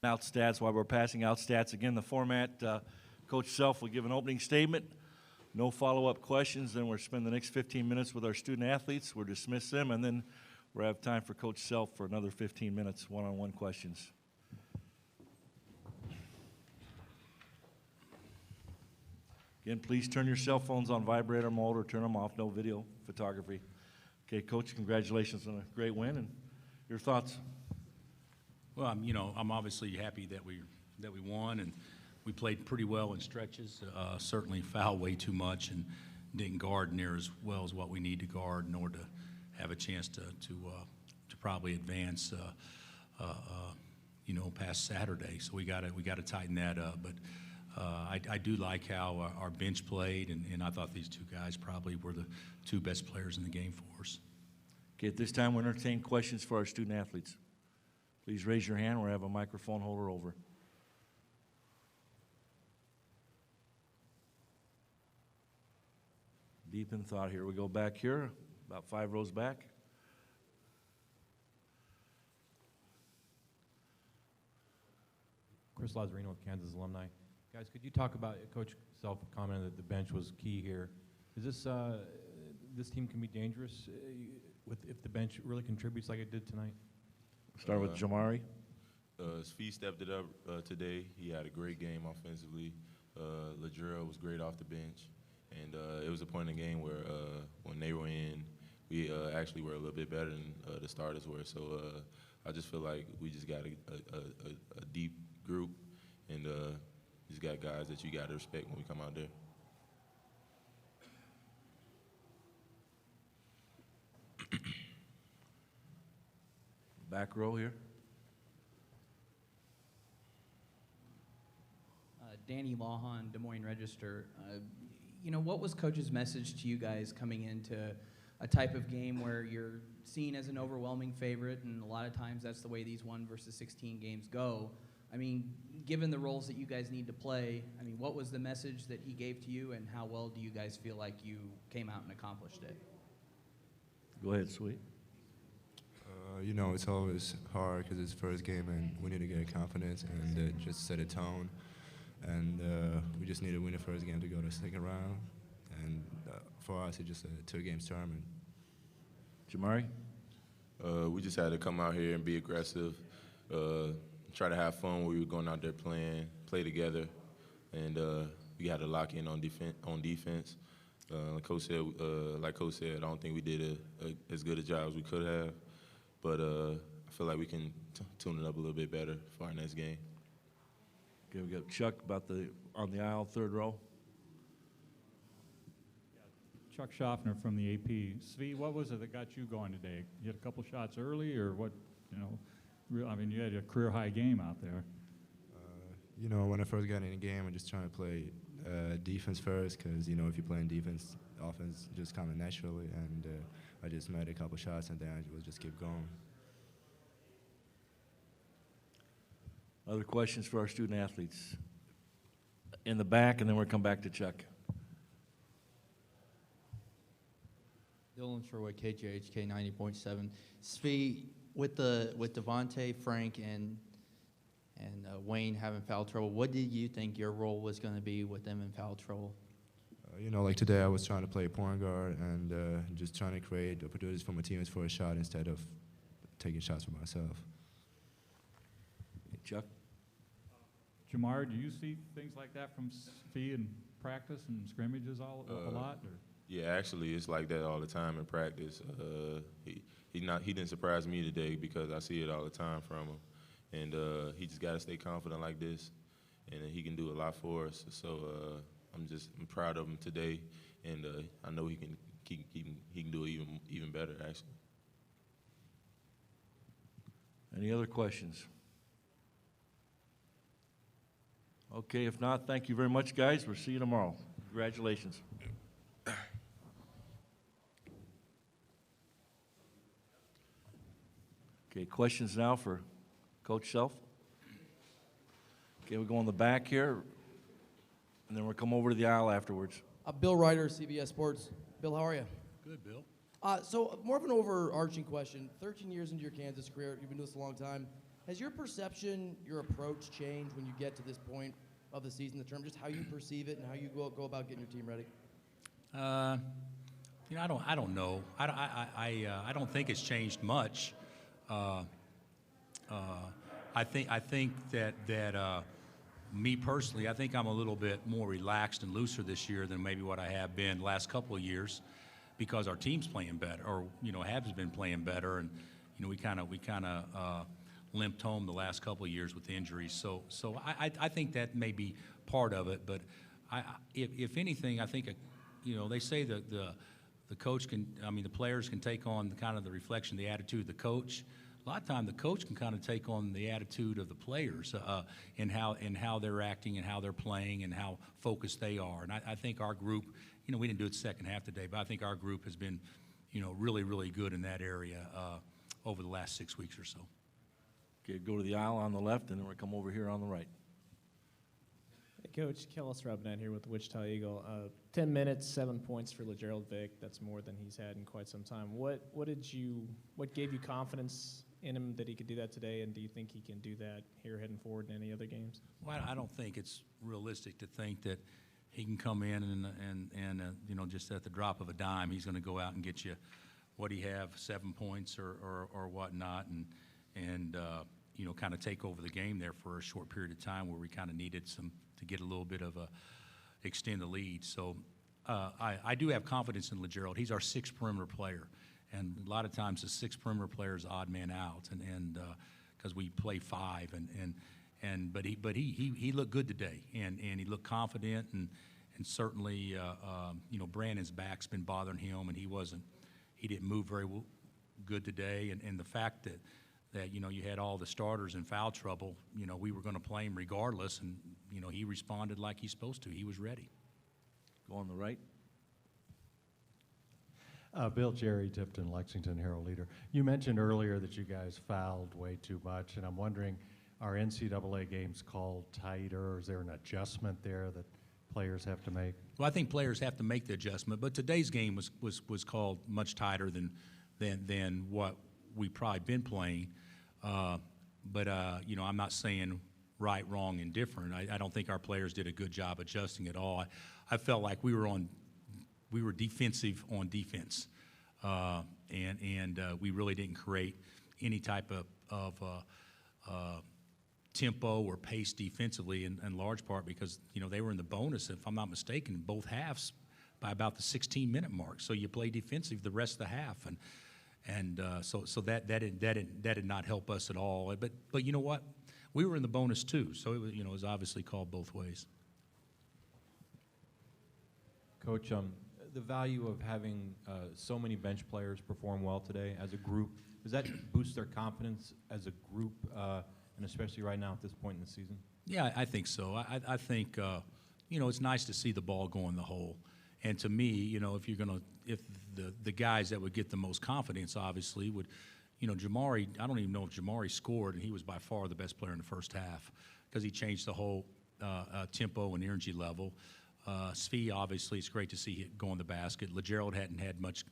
out stats while we're passing out stats. Again, the format, Coach Self will give an opening statement, no follow-up questions, then we'll spend the next 15 minutes with our student athletes. We'll dismiss them, and then we'll have time for Coach Self for another 15 minutes, one-on-one questions. Again, please turn your cell phones on vibrator mode or turn them off, no video photography. Okay, Coach, congratulations on a great win, and your thoughts? Well, I'm obviously happy that we won, and we played pretty well in stretches. Certainly fouled way too much and didn't guard near as well as what we need to guard in order to have a chance to probably advance, past Saturday. So we got to tighten that up. But I do like how our bench played, and I thought these two guys probably were the two best players in the game for us. Okay, at this time, we'll entertain questions for our student athletes. Please raise your hand. We'll have a microphone holder over. Deep in thought here. We go back here, about 5 rows back. Chris Lazzarino with Kansas Alumni. Guys, could you talk about, Coach Self commented that the bench was key here. Is this team can be dangerous if the bench really contributes like it did tonight? Start with Jamari. Svi stepped it up today. He had a great game offensively. Ladrell was great off the bench. And it was a point in the game where when they were in, we actually were a little bit better than the starters were. So I just feel like we just got a deep group, and just got guys that you got to respect when we come out there. Back row here. Danny Lawhon, Des Moines Register. What was Coach's message to you guys coming into a type of game where you're seen as an overwhelming favorite, and a lot of times that's the way these 1 versus 16 games go? I mean, given the roles that you guys need to play, what was the message that he gave to you, and how well do you guys feel like you came out and accomplished it? Go ahead, Sweet. It's always hard because it's the first game, and we need to get confidence and just set a tone. And we just need to win the first game to go to the second round. And for us, it's just a 2-game tournament. Jamari? We just had to come out here and be aggressive, try to have fun when we were going out there playing, play together. And we had to lock in on defense. Like Coach said, I don't think we did as good a job as we could have. But I feel like we can tune it up a little bit better for our next game. Okay, we got Chuck on the aisle, 3rd row. Chuck Schaffner from the AP. Svi, what was it that got you going today? You had a couple shots early, or what? You had a career-high game out there. When I first got in the game, I'm just trying to play defense first because, if you're playing defense, offense just kind of naturally. And I just made a couple shots, and then I will just keep going. Other questions for our student athletes? In the back, and then we'll come back to Chuck. Dylan Sherwood, KJHK 90.7. Svi, with Devontae, Frank, and Wayne having foul trouble, what did you think your role was going to be with them in foul trouble? Like today I was trying to play point guard and just trying to create opportunities for my teammates for a shot instead of taking shots for myself. Chuck? Jamar, do you see things like that from Svi in practice and scrimmages a lot? Or? Yeah, actually, it's like that all the time in practice. He didn't surprise me today because I see it all the time from him, and he just got to stay confident like this, and he can do a lot for us. So I'm proud of him today, and I know he can do it even better actually. Any other questions? Okay, if not, thank you very much, guys. We'll see you tomorrow. Congratulations. Okay, questions now for Coach Self? Okay, we'll go in the back here, and then we'll come over to the aisle afterwards. Bill Ryder, CBS Sports. Bill, how are you? Good, Bill. So more of an overarching question. 13 years into your Kansas career, you've been doing this a long time. Has your perception, your approach changed when you get to this point of the season, the term, just how you perceive it and how you go about getting your team ready? You know, I don't know. I don't think it's changed much. I think that me personally, I think I'm a little bit more relaxed and looser this year than maybe what I have been the last couple of years, because our team's playing better, or has been playing better, and we kind of limped home the last couple of years with injuries. So I think that may be part of it. But if anything, I think they say that the coach can, the players can take on the reflection, the attitude of the coach. A lot of time, the coach can kind of take on the attitude of the players and how they're acting and how they're playing and how focused they are. And I think our group, we didn't do it second half today, but I think our group has been, really, really good in that area over the last 6 weeks or so. Okay, go to the aisle on the left, and then we'll come over here on the right. Hey, Coach, Kellis Robinette here with the Wichita Eagle. 10 minutes, 7 points for LeGerald Vick. That's more than he's had in quite some time. What gave you confidence in him that he could do that today, and do you think he can do that here heading forward in any other games? Well, I don't think it's realistic to think that he can come in and just at the drop of a dime, he's going to go out and get you what he have, 7 points or whatnot, and kind of take over the game there for a short period of time where we kind of needed to get a little bit of a extend the lead. So I do have confidence in LeGerald. He's our sixth perimeter player. And a lot of times the sixth perimeter player is odd man out, and because we play five, but he looked good today, and he looked confident, and certainly Brandon's back's been bothering him, and he didn't move very good today, and the fact that you had all the starters in foul trouble, we were going to play him regardless, and he responded like he's supposed to. He was ready. Go on the right. Bill Jerry, Tipton, Lexington Herald Leader. You mentioned earlier that you guys fouled way too much, and I'm wondering, are NCAA games called tighter? Is there an adjustment there that players have to make? Well, I think players have to make the adjustment, but today's game was called much tighter than what we've probably been playing. But I'm not saying right, wrong, and different. I don't think our players did a good job adjusting at all. I felt like we were defensive on defense, and we really didn't create any type of tempo or pace defensively, in large part because they were in the bonus, if I'm not mistaken, both halves by about the 16-minute mark. So you play defensive the rest of the half, and so that did not help us at all. But you know what? We were in the bonus too, so it was obviously called both ways. Coach, the value of having so many bench players perform well today as a group, does that boost their confidence as a group, and especially right now at this point in the season? Yeah, I think so. I think it's nice to see the ball go in the hole. And to me, if the guys that would get the most confidence, obviously, would, Jamari. I don't even know if Jamari scored, and he was by far the best player in the first half because he changed the whole tempo and energy level. Svi, obviously, it's great to see him go in the basket. LeGerald hadn't had much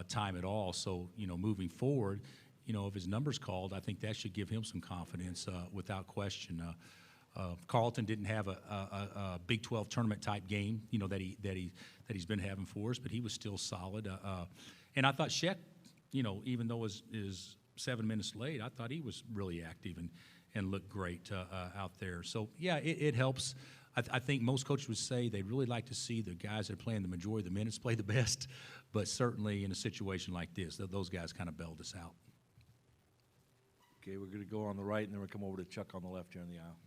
time at all, so moving forward, if his number's called, I think that should give him some confidence without question. Carlton didn't have a Big 12 tournament type game, that he's been having for us, but he was still solid. And I thought Sheck, even though it was 7 minutes late, I thought he was really active and looked great out there. So yeah, it helps. I think most coaches would say they'd really like to see the guys that are playing the majority of the minutes play the best, but certainly in a situation like this, those guys kind of bailed us out. Okay, we're going to go on the right, and then we'll come over to Chuck on the left here in the aisle.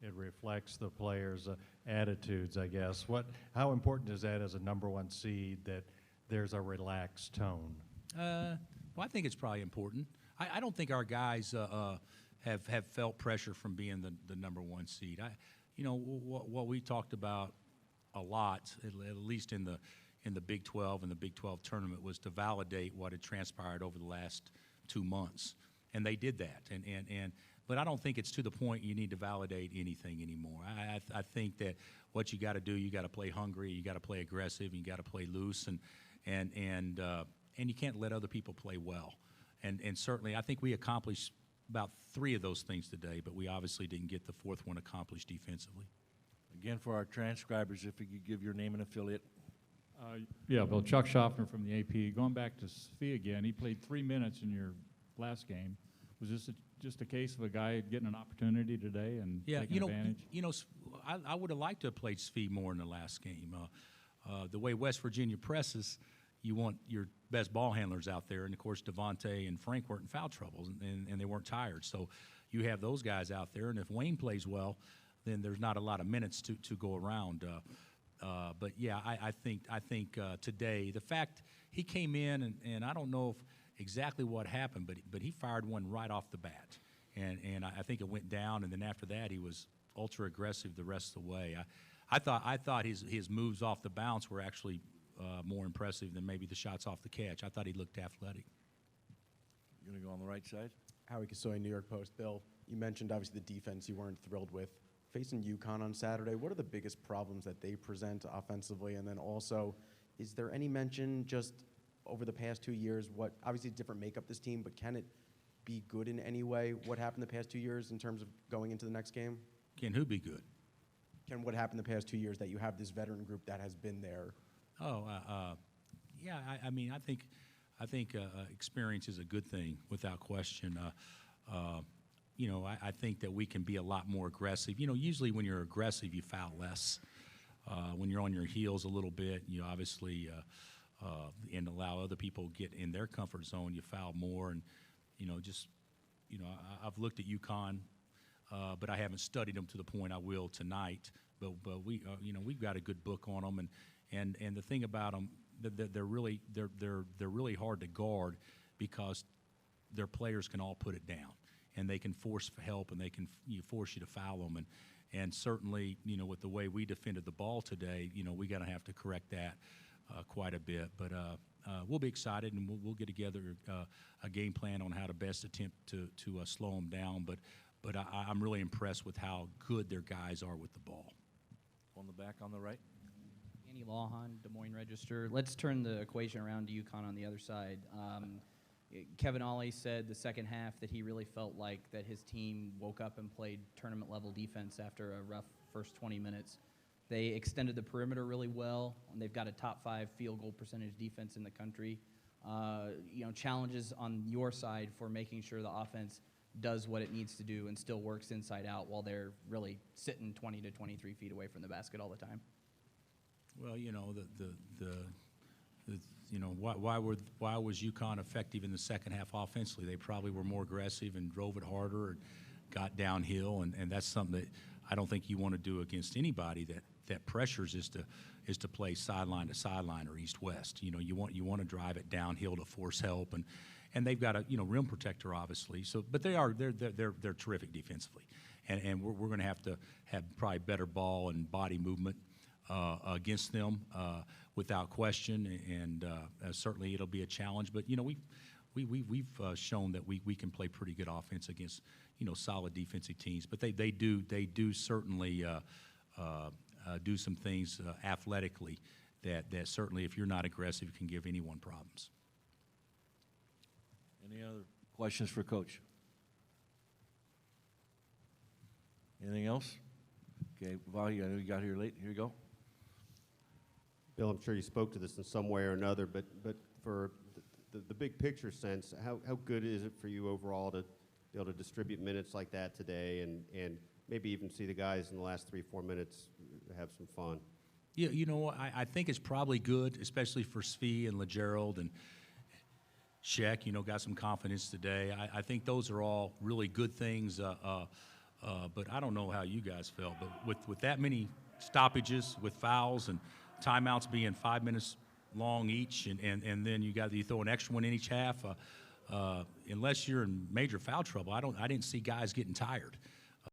It reflects the players' attitudes, I guess. How important is that as a number one seed that there's a relaxed tone? Well, I think it's probably important. I don't think our guys have felt pressure from being the number one seed. What we talked about a lot, at least in the Big 12 and the Big 12 tournament, was to validate what had transpired over the last 2 months, and they did that. But I don't think it's to the point you need to validate anything anymore. I think that what you got to do, you got to play hungry, you got to play aggressive, you got to play loose, and and you can't let other people play well. And certainly, I think we accomplished about 3 of those things today, but we obviously didn't get the 4th one accomplished defensively. Again, for our transcribers, if you could give your name and affiliate. Yeah, well, Chuck Schaffner from the AP. Going back to Svi again, he played 3 minutes in your last game. Was this just a case of a guy getting an opportunity today and taking advantage? I would have liked to have played Svi more in the last game. The way West Virginia presses, you want your best ball handlers out there, and of course Devontae and Frank weren't in foul trouble, and they weren't tired. So you have those guys out there, and if Wayne plays well, then there's not a lot of minutes to go around. But yeah, I think today the fact he came in and I don't know if exactly what happened, but he fired one right off the bat, and I think it went down, and then after that he was ultra aggressive the rest of the way. I thought his moves off the bounce were actually more impressive than maybe the shots off the catch. I thought he looked athletic. You're gonna go on the right side. Howie Kasoy, New York Post. Bill, you mentioned obviously the defense you weren't thrilled with. Facing UConn on Saturday, what are the biggest problems that they present offensively? And then also, is there any mention just over the past 2 years, what obviously different makeup this team, but can it be good in any way? What happened the past 2 years in terms of going into the next game? Can who be good? Can what happened the past 2 years that you have this veteran group that has been there? Yeah. I mean, I think experience is a good thing without question. I think that we can be a lot more aggressive. Usually when you're aggressive, you foul less. When you're on your heels a little bit, you obviously and allow other people get in their comfort zone, you foul more. And I've looked at UConn, but I haven't studied them to the point I will tonight. But we we've got a good book on them, and the thing about them, they're really hard to guard because their players can all put it down, and they can force help, and they can force you to foul them. And certainly, with the way we defended the ball today, we got to have to correct that quite a bit. But we'll be excited, and we'll get together a game plan on how to best attempt to slow them down. But I'm really impressed with how good their guys are with the ball. On the back, on the right. Andy Lawhon, Des Moines Register. Let's turn the equation around to UConn on the other side. Kevin Ollie said the second half that he really felt like that his team woke up and played tournament-level defense after a rough first 20 minutes. They extended the perimeter really well, and they've got a top 5 field goal percentage defense in the country. Challenges on your side for making sure the offense does what it needs to do and still works inside out while they're really sitting 20 to 23 feet away from the basket all the time. Well, why was UConn effective in the second half offensively? They probably were more aggressive and drove it harder and got downhill, and that's something that I don't think you want to do against anybody that pressures is to play sideline to sideline or east-west. You want to drive it downhill to force help, and they've got a rim protector obviously. So, but they're terrific defensively, and we're going to have probably better ball and body movement against them without question, and certainly it'll be a challenge. But we've shown that we can play pretty good offense against solid defensive teams. But they do certainly do some things athletically that certainly, if you're not aggressive, can give anyone problems. Any other questions for Coach? Anything else? Okay, Vahi, I know you got here late. Here you go. Bill, I'm sure you spoke to this in some way or another, but for the big picture sense, how good is it for you overall to be able to distribute minutes like that today and maybe even see the guys in the last 3-4 minutes have some fun? Yeah, I think it's probably good, especially for Svi and LeGerald and Sheck, got some confidence today. I think those are all really good things, but I don't know how you guys felt. But with that many stoppages, with fouls and timeouts being 5 minutes long each, and then you throw an extra one in each half, unless you're in major foul trouble, I didn't see guys getting tired.